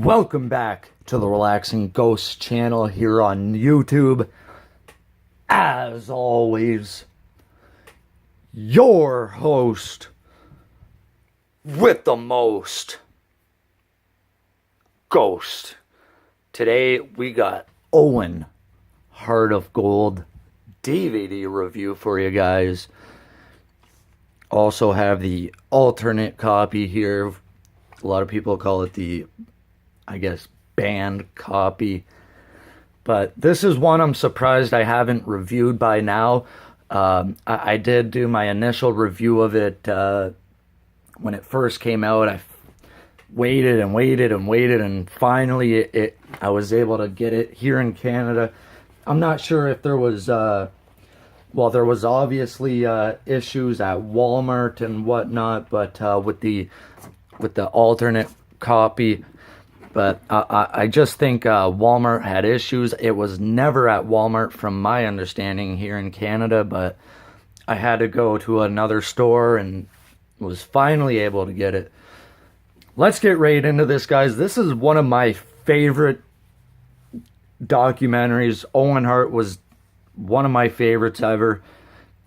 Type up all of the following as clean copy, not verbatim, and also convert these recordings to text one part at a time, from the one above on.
Welcome back to the Relaxing Ghost channel here on YouTube. As always, your host with the most, Ghost. Today we got Owen Heart of Gold DVD review for you guys. Also have the alternate copy here. A lot of people call it the, I guess, banned copy. But this is one I'm surprised I haven't reviewed by now. I did do my initial review of it when it first came out. I waited and waited and waited, and finally I was able to get it here in Canada. I'm not sure if there was, there was obviously issues at Walmart and whatnot, but with the alternate copy. But I just think Walmart had issues. It was never at Walmart from my understanding here in Canada, but I had to go to another store and was finally able to get it. Let's get right into this, guys. This is one of my favorite documentaries. Owen Hart was one of my favorites ever.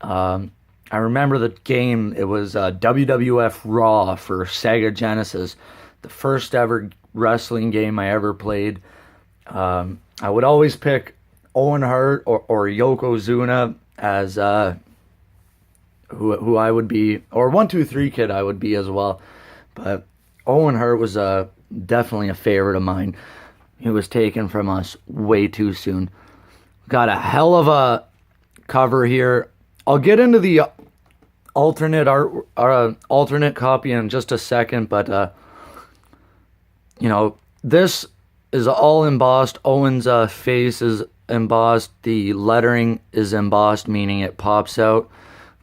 I remember the game. It was WWF Raw for Sega Genesis, the first ever wrestling game I ever played. I would always pick Owen Hart or Yokozuna as who I would be, or 1-2-3 Kid I would be as well. But Owen Hart was definitely a favorite of mine. He was taken from us way too soon. Got a hell of a cover here. I'll get into the alternate copy in just a second, but this is all embossed. Owen's face is embossed. The lettering is embossed, meaning it pops out.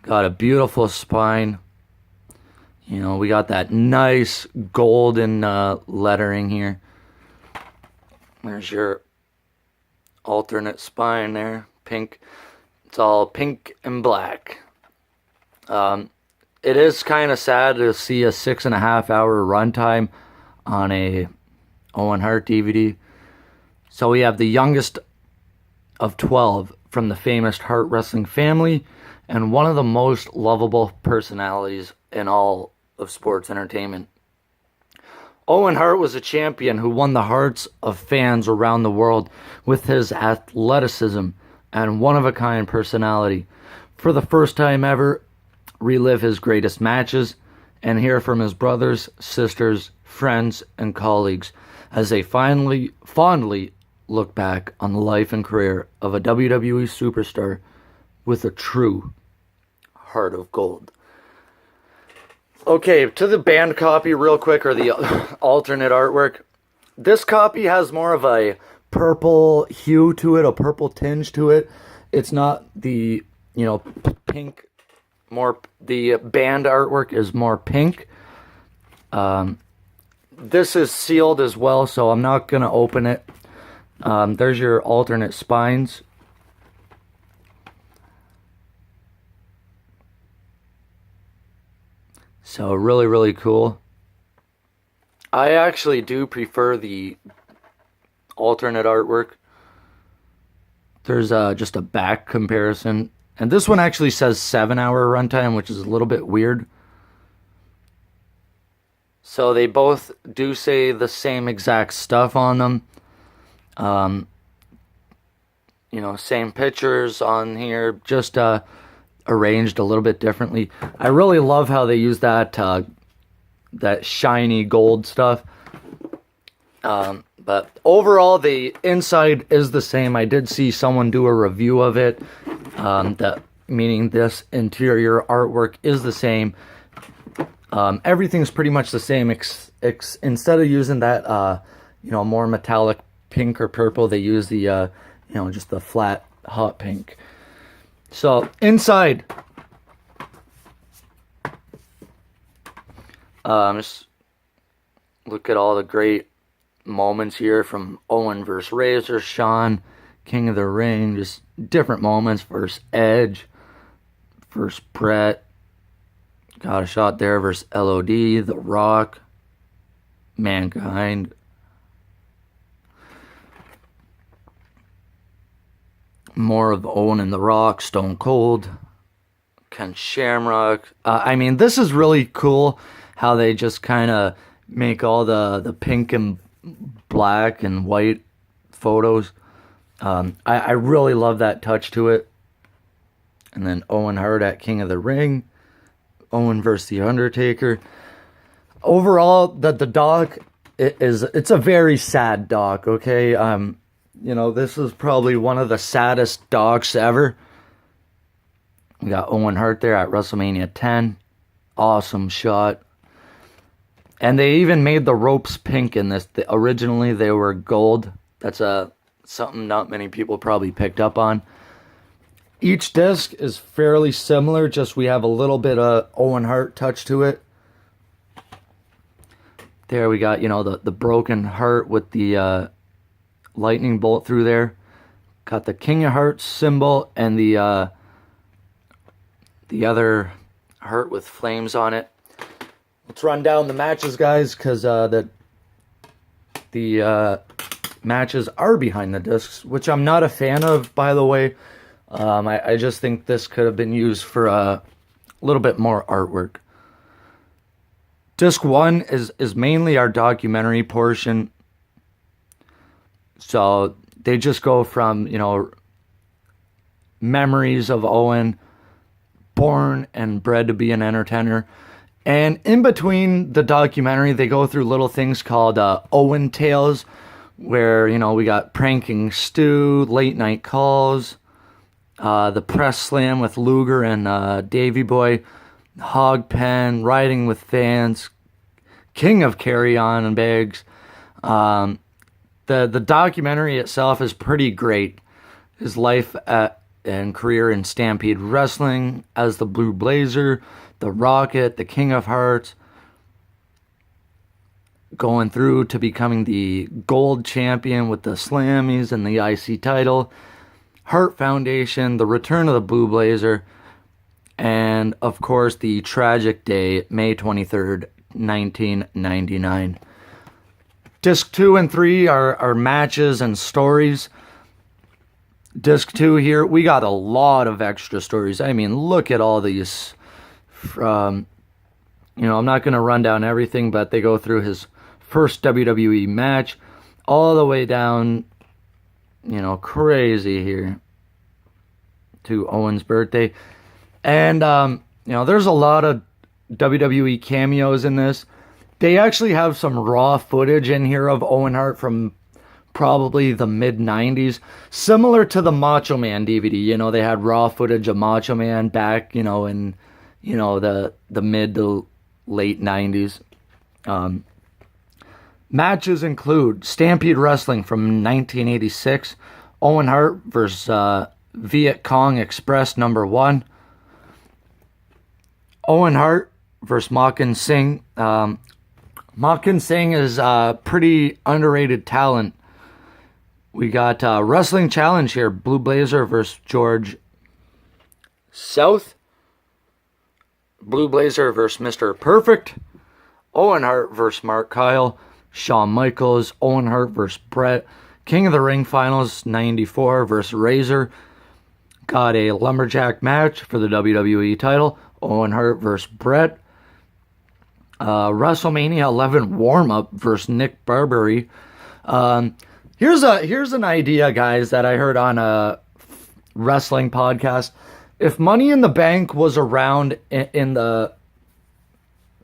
Got a beautiful spine. We got that nice golden lettering here. There's your alternate spine there. Pink. It's all pink and black. It is kind of sad to see a 6.5 hour runtime on a Owen Hart DVD. So we have the youngest of 12 from the famous Hart wrestling family and one of the most lovable personalities in all of sports entertainment. Owen Hart was a champion who won the hearts of fans around the world with his athleticism and one-of-a-kind personality. For the first time ever, relive his greatest matches and hear from his brothers, sisters, friends, and colleagues as they fondly look back on the life and career of a WWE superstar with a true heart of gold. Okay, to the banned copy real quick, or the alternate artwork. This copy has more of a purple hue to it, a purple tinge to it. It's not the, pink. The banned artwork is more pink. This is sealed as well, so I'm not going to open it. There's your alternate spines. So really, really cool. I actually do prefer the alternate artwork. There's just a back comparison. And this one actually says 7-hour runtime, which is a little bit weird. So they both do say the same exact stuff on them. Same pictures on here, just arranged a little bit differently. I really love how they use that shiny gold stuff. But overall, the inside is the same. I did see someone do a review of it. Meaning this interior artwork is the same. Everything's pretty much the same. Instead of using that, more metallic pink or purple, they use the, just the flat hot pink. So inside, just look at all the great moments here from Owen versus Razor, Shawn, King of the Ring, just different moments versus Edge, versus Brett, got a shot there versus LOD, The Rock, Mankind, More of Owen and The Rock, Stone Cold, Ken Shamrock. I mean, this is really cool how they just kind of make all the pink and black and white photos. I really love that touch to it. And then Owen Hart at King of the Ring. Owen versus The Undertaker. Overall, the doc it's a very sad doc, okay? This is probably one of the saddest docs ever. We got Owen Hart there at WrestleMania 10. Awesome shot. And they even made the ropes pink in this. Originally, they were gold. That's something not many people probably picked up on. Each disc is fairly similar, just we have a little bit of Owen Hart touch to it. There we got, the broken heart with the lightning bolt through there. Got the King of Hearts symbol and the other heart with flames on it. Let's run down the matches, guys, because the matches are behind the discs, which I'm not a fan of, by the way. I just think this could have been used for a little bit more artwork. Disc 1 is mainly our documentary portion. So they just go from, memories of Owen, born and bred to be an entertainer. And in between the documentary, they go through little things called Owen Tales, where, we got Pranking Stu, Late Night Calls, the Press Slam with Luger and Davey Boy, Hog Pen, Riding with Fans, King of Carry On and Bags. The documentary itself is pretty great. His life and career in Stampede Wrestling as the Blue Blazer, the Rocket, the King of Hearts, going through to becoming the gold champion with the Slammies and the IC title, Hart Foundation, the return of the Blue Blazer, and of course the tragic day, May 23rd, 1999. Disc 2 and 3 are matches and stories. Disc 2 here, we got a lot of extra stories. I mean, look at all these. I'm not going to run down everything, but they go through his first WWE match all the way down, crazy here to Owen's birthday. And, there's a lot of WWE cameos in this. They actually have some raw footage in here of Owen Hart from probably the mid-90s. Similar to the Macho Man DVD. They had raw footage of Macho Man back, in, the mid to late 90s. Matches include Stampede Wrestling from 1986. Owen Hart versus Viet Cong Express number 1. Owen Hart versus Makan Singh. Makan Singh is a pretty underrated talent. We got Wrestling Challenge here. Blue Blazer versus George South. Blue Blazer versus Mr. Perfect. Owen Hart versus Mark Kyle. Shawn Michaels. Owen Hart versus Brett. King of the Ring Finals 94 versus Razor. Got a lumberjack match for the WWE title. Owen Hart versus Brett. WrestleMania 11 warm-up versus Nick Barbary. Here's an idea, guys, that I heard on a wrestling podcast. If Money in the Bank was around in the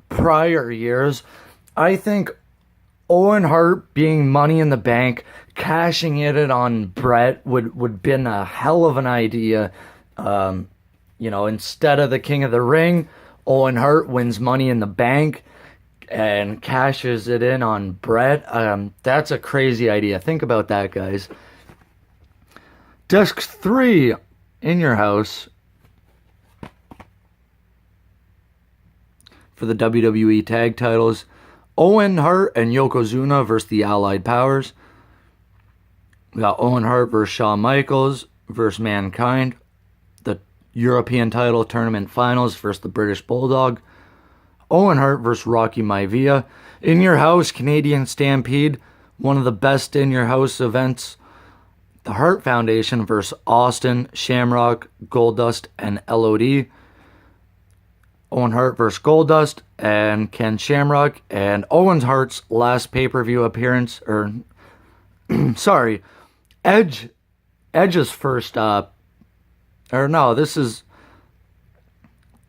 prior years, I think Owen Hart being Money in the Bank, cashing it on Brett would been a hell of an idea. Instead of the King of the Ring, Owen Hart wins Money in the Bank and cashes it in on Brett. That's a crazy idea. Think about that, guys. Disc 3 in your house for the WWE tag titles. Owen Hart and Yokozuna versus the Allied Powers. We got Owen Hart versus Shawn Michaels versus Mankind. The European title tournament finals versus the British Bulldog. Owen Hart versus Rocky Maivia. In Your House, Canadian Stampede. One of the best in your house events. the Hart Foundation versus Austin, Shamrock, Goldust, and LOD. Owen Hart versus Goldust and Ken Shamrock. And Owen Hart's last pay-per-view appearance, or sorry, Edge's first, or no, this is,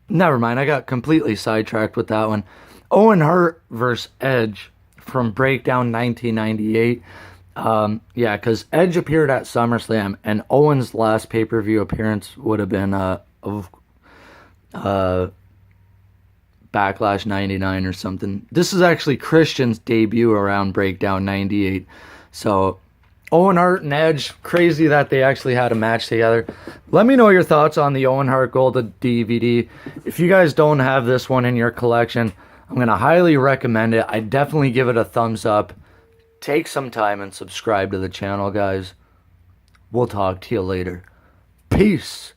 never mind, I got completely sidetracked with that one. Owen Hart versus Edge from Breakdown 1998. Yeah, because Edge appeared at SummerSlam, and Owen's last pay-per-view appearance would have been Backlash 99 or something. This is actually Christian's debut around Breakdown 98. So, Owen Hart and Edge, crazy that they actually had a match together. Let me know your thoughts on the Owen Hart Gold DVD. If you guys don't have this one in your collection, I'm going to highly recommend it. I definitely give it a thumbs up. Take some time and subscribe to the channel, guys. We'll talk to you later. Peace.